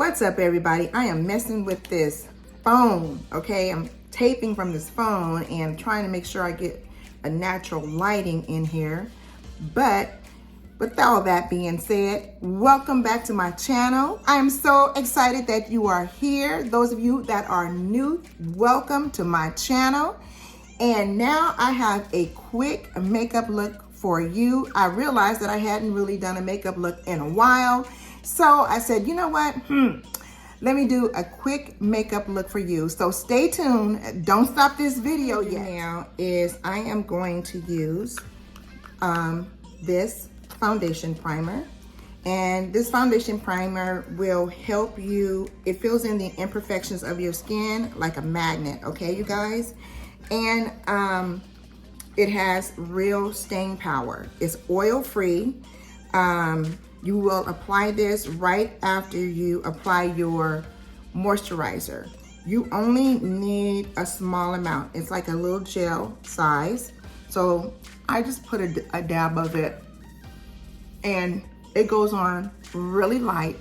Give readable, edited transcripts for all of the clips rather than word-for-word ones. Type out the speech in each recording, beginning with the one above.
What's up, everybody? I am messing with this phone, okay? I'm taping from this phone and trying to make sure I get a natural lighting in here. But with all that being said, welcome back to my channel. I am so excited that you are here. Those of you that are new, welcome to my channel. And now I have a quick makeup look for you. I realized that I hadn't really done a makeup look in a while. So I said, you know what? Let me do a quick makeup look for you. So stay tuned. Don't stop this video yet. Now is I am going to use this foundation primer. And this foundation primer will help you. It fills in the imperfections of your skin like a magnet, okay, you guys? And it has real staying power. It's oil-free. You will apply this right after you apply your moisturizer. You only need a small amount. It's like a little gel size. So I just put a dab of it, and it goes on really light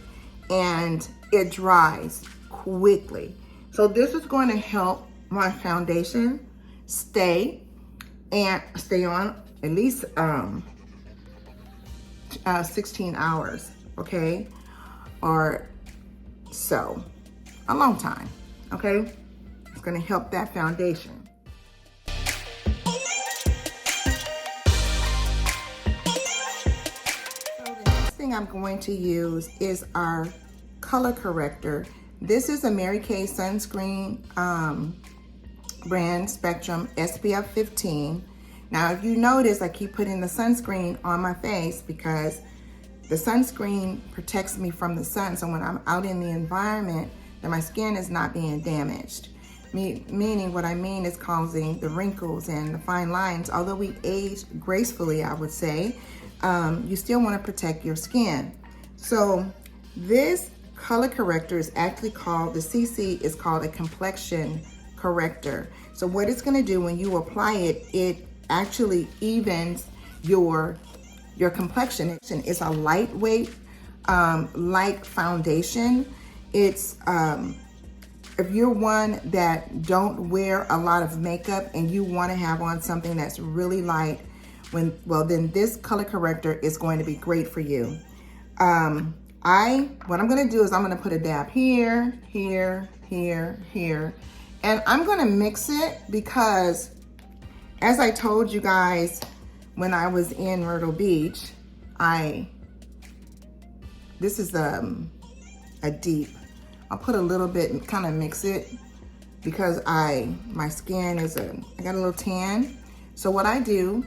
and it dries quickly. So this is going to help my foundation stay on at least 16 hours, okay? Or so, a long time, okay? It's gonna help that foundation. So the next thing I'm going to use is our color corrector. This is a Mary Kay sunscreen brand Spectrum SPF 15. Now, if you notice, I keep putting the sunscreen on my face because the sunscreen protects me from the sun. So when I'm out in the environment, that my skin is not being damaged. Meaning what I mean is causing the wrinkles and the fine lines. Although we age gracefully, I would say, you still want to protect your skin. So this color corrector is actually called, the CC is called a Complexion Corrector. So what it's going to do when you apply it, it actually evens your complexion. It's a lightweight, light foundation. It's if you're one that don't wear a lot of makeup and you want to have on something that's really light, then this color corrector is going to be great for you. What I'm going to do is I'm going to put a dab here, here, here, here, and I'm going to mix it because, as I told you guys when I was in Myrtle Beach, this is a deep. I'll put a little bit and kind of mix it because my skin is I got a little tan. So what I do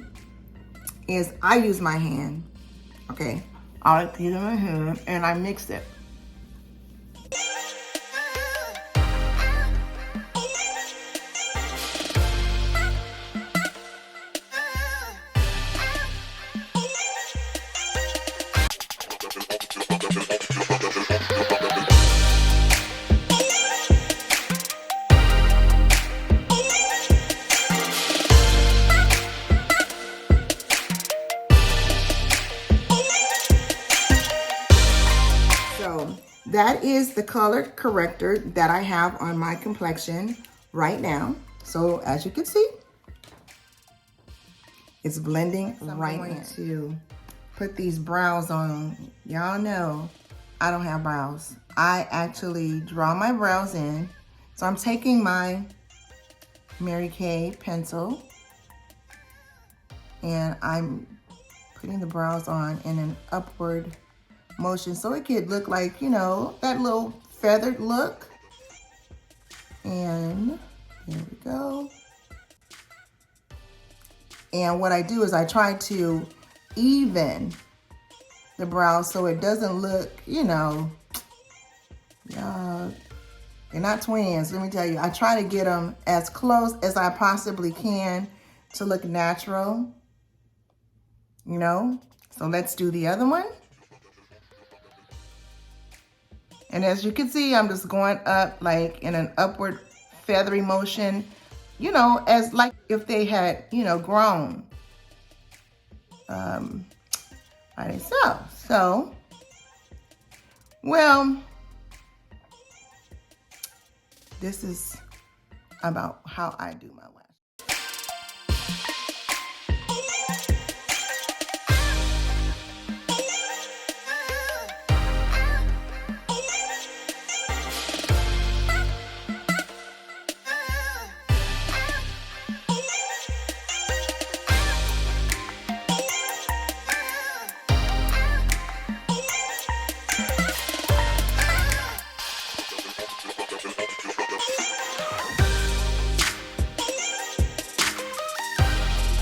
is I use my hand, okay? I use my hand and I mix it. So that is the color corrector that I have on my complexion right now. So as you can see, it's blending right in. I'm going to put these brows on. Y'all know I don't have brows. I actually draw my brows in. So I'm taking my Mary Kay pencil and I'm putting the brows on in an upward motion so it could look like, you know, that little feathered look. And there we go. And what I do is I try to even the brows so it doesn't look, you know, they're not twins, let me tell you. I try to get them as close as I possibly can to look natural, you know. So let's do the other one. And as you can see, I'm just going up like in an upward feathery motion, you know, as like if they had, you know, grown by themselves. So, well, this is about how I do my lash.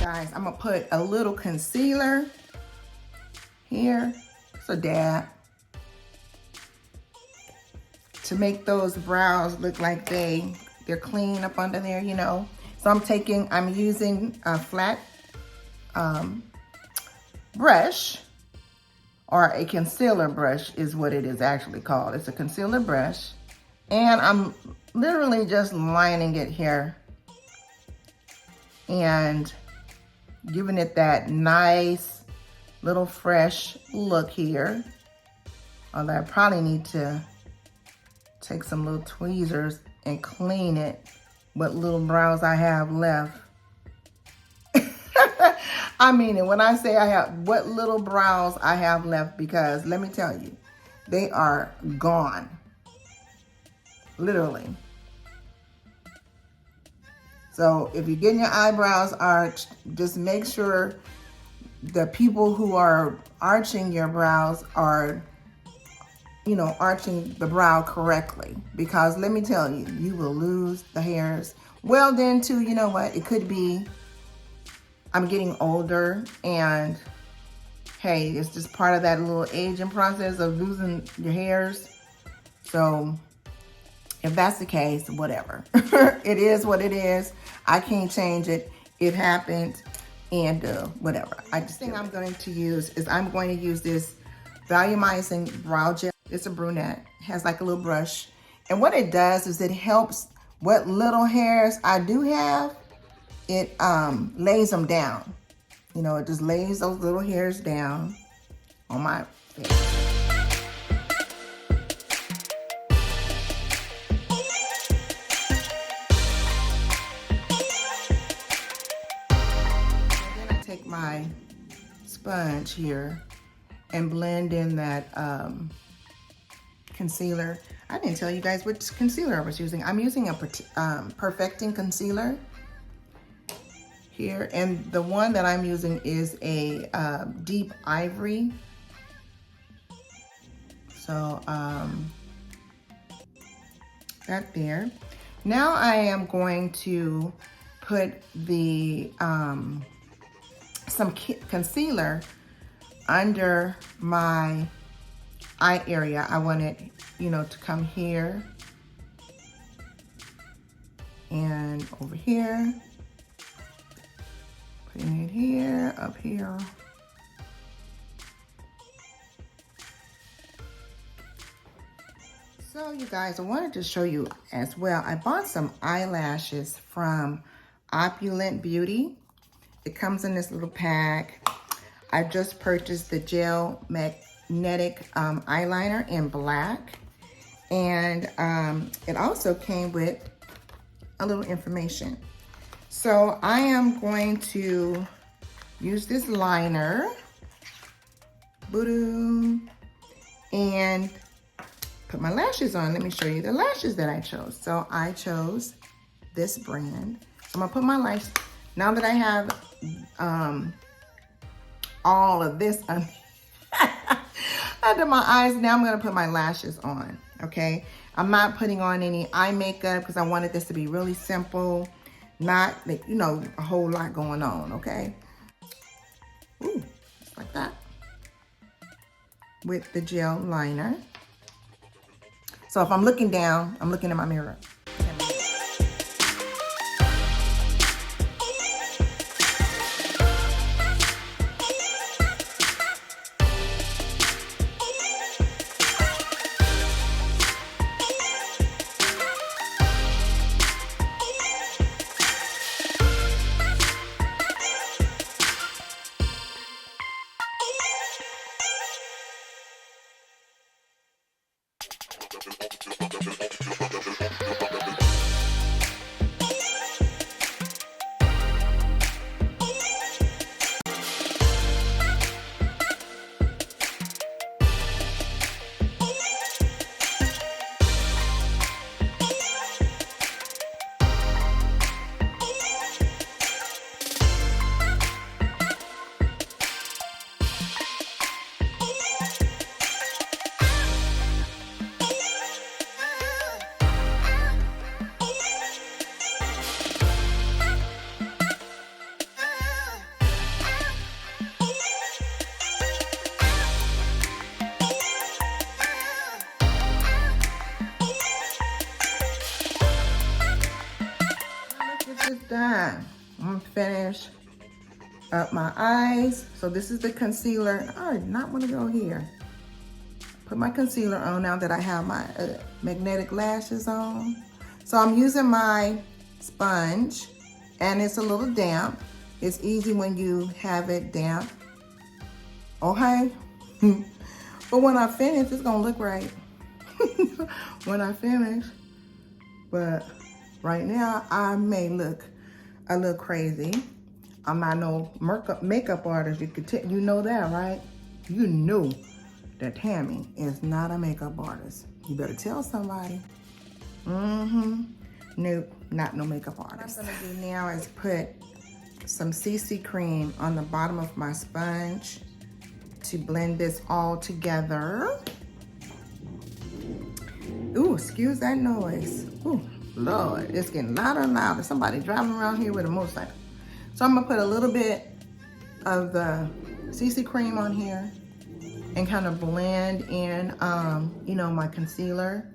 Guys, I'm gonna put a little concealer here, so dab, to make those brows look like they're clean up under there, you know. So I'm using a flat brush, or a concealer brush is what it is actually called. It's a concealer brush, and I'm literally just lining it here and giving it that nice little fresh look here. Although I probably need to take some little tweezers and clean it, what little brows I have left. I mean it when I say I have what little brows I have left, because let me tell you, they are gone, literally. So if you're getting your eyebrows arched, just make sure the people who are arching your brows are, you know, arching the brow correctly, because let me tell you, you will lose the hairs. Well, then too, you know what? It could be I'm getting older, and hey, it's just part of that little aging process of losing your hairs. So if that's the case, whatever. It is what it is. I can't change it. It happened, and whatever. The thing I'm going to use is I'm going to use this volumizing brow gel. It's a brunette. It has like a little brush. And what it does is it helps what little hairs I do have, it lays them down. You know, it just lays those little hairs down on my face. Take my sponge here and blend in that concealer. I didn't tell you guys which concealer I was using. I'm using a Perfecting concealer here, and the one that I'm using is a deep ivory. So that there. Now I am going to put the some concealer under my eye area. I want it, you know, to come here and over here. Putting it here, up here. So you guys, I wanted to show you as well. I bought some eyelashes from Opulence Beauty. It comes in this little pack. I just purchased the gel magnetic eyeliner in black. And it also came with a little information. So I am going to use this liner, boom, and put my lashes on. Let me show you the lashes that I chose. So I chose this brand. So I'm gonna put my lash, now that I have all of this under my eyes, now I'm gonna put my lashes on, okay? I'm not putting on any eye makeup because I wanted this to be really simple, not, you know, a whole lot going on, okay? Ooh, just like that. With the gel liner. So if I'm looking down, I'm looking in my mirror. done. I'm gonna finish up my eyes. So this is the concealer. I did not want to go here. Put my concealer on now that I have my magnetic lashes on. So I'm using my sponge, and it's a little damp. It's easy when you have it damp. Okay? But when I finish, it's gonna look right. When I finish. But right now, I may look a little crazy. I'm not no makeup artist. You know that, right? You know that Tammy is not a makeup artist. You better tell somebody. Nope, not no makeup artist. What I'm gonna do now is put some CC cream on the bottom of my sponge to blend this all together. Ooh, excuse that noise. Ooh, Lord, it's getting louder and louder. Somebody driving around here with a motorcycle. So I'm gonna put a little bit of the CC cream on here and kind of blend in, you know, my concealer,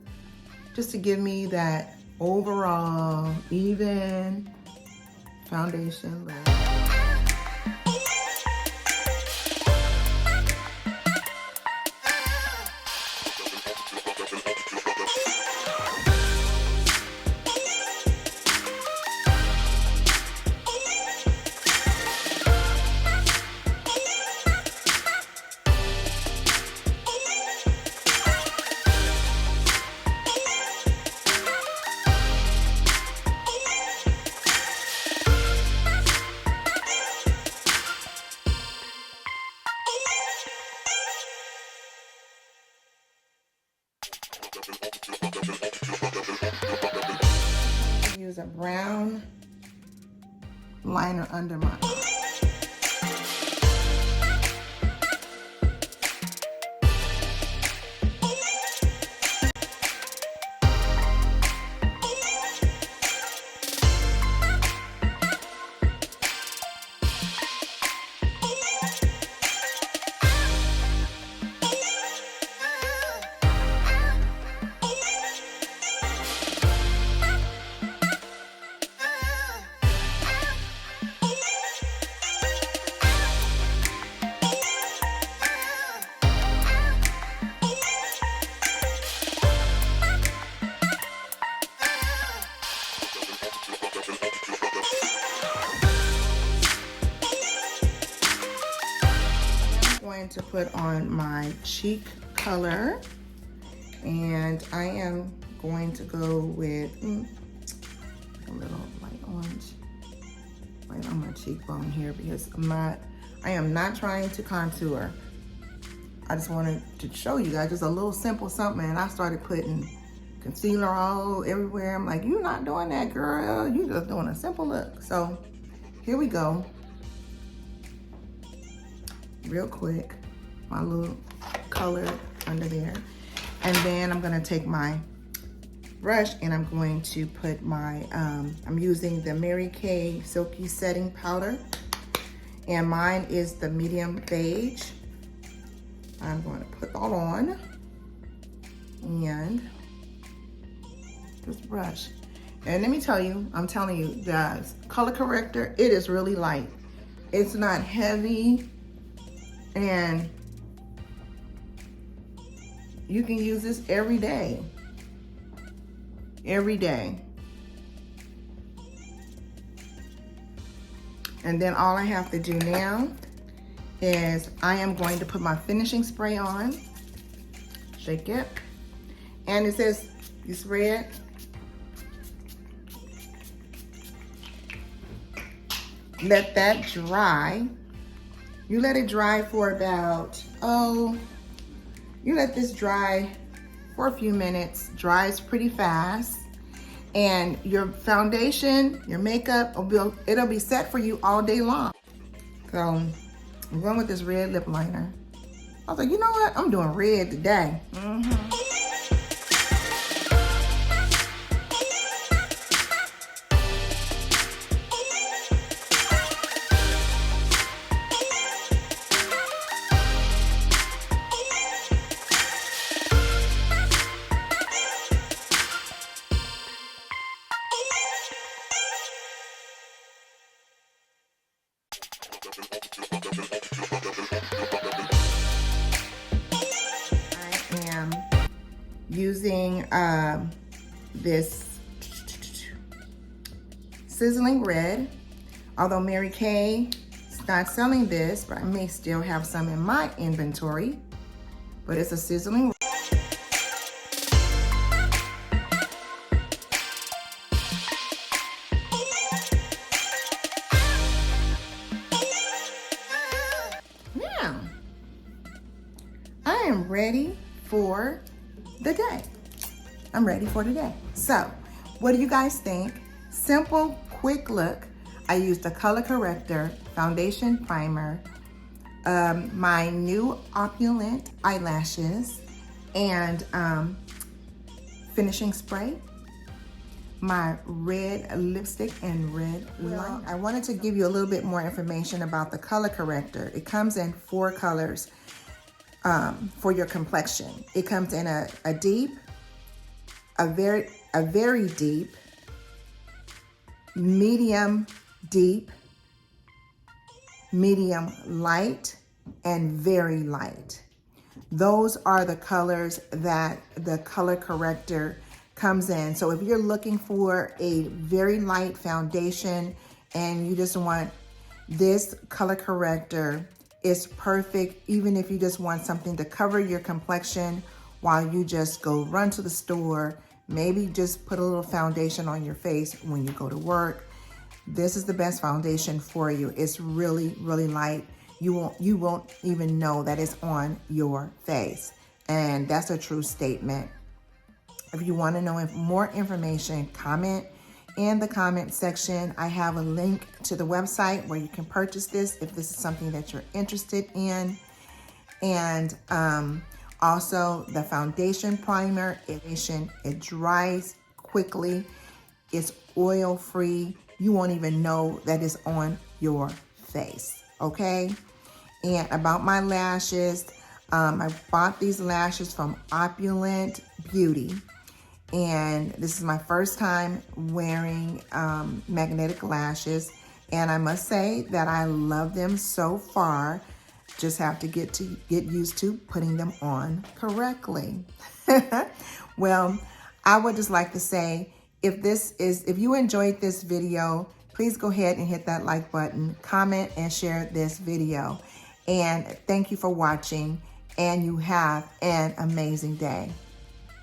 just to give me that overall even foundation look. Use a brown liner under my eye. To put on my cheek color, and I am going to go with a little light orange right on my cheekbone here, because I am not trying to contour. I just wanted to show you guys just a little simple something, and I started putting concealer all everywhere. I'm like, you're not doing that, girl. You're just doing a simple look. So here we go. Real quick, my little color under there. And then I'm gonna take my brush and I'm going to put my, I'm using the Mary Kay Silky Setting Powder. And mine is the medium beige. I'm going to put that on. And just brush. And let me tell you, I'm telling you guys, color corrector, it is really light. It's not heavy. And you can use this every day. Every day. And then all I have to do now is I am going to put my finishing spray on. Shake it. And it says, you spray it. Let that dry. You let it dry for about, you let this dry for a few minutes. Dries pretty fast. And your foundation, your makeup, it'll be set for you all day long. So I'm going with this red lip liner. I was like, you know what? I'm doing red today. wearing this Sizzling Red. Although Mary Kay is not selling this, but I may still have some in my inventory. But it's a Sizzling Red. Now, I am ready for the day. I'm ready for the day. So, what do you guys think? Simple, quick look. I used a color corrector, foundation primer, my new Opulent eyelashes, and finishing spray, my red lipstick and red liner. I wanted to give you a little bit more information about the color corrector. It comes in 4 colors for your complexion. It comes in a deep, a very deep, medium deep, medium light, and very light. Those are the colors that the color corrector comes in. So if you're looking for a very light foundation and you just want this color corrector, is perfect. Even if you just want something to cover your complexion while you just go run to the store, maybe just put a little foundation on your face when you go to work. This is the best foundation for you. It's really, really light. You won't even know that it's on your face. And that's a true statement. If you want to know more information, comment in the comment section. I have a link to the website where you can purchase this if this is something that you're interested in. And also the foundation primer, it dries quickly. It's oil free. You won't even know that it's on your face, okay? And about my lashes, I bought these lashes from Opulence Beauty. And this is my first time wearing magnetic lashes. And I must say that I love them so far. Just have to get used to putting them on correctly. Well, I would just like to say, if you enjoyed this video, please go ahead and hit that like button, comment and share this video. And thank you for watching, and you have an amazing day.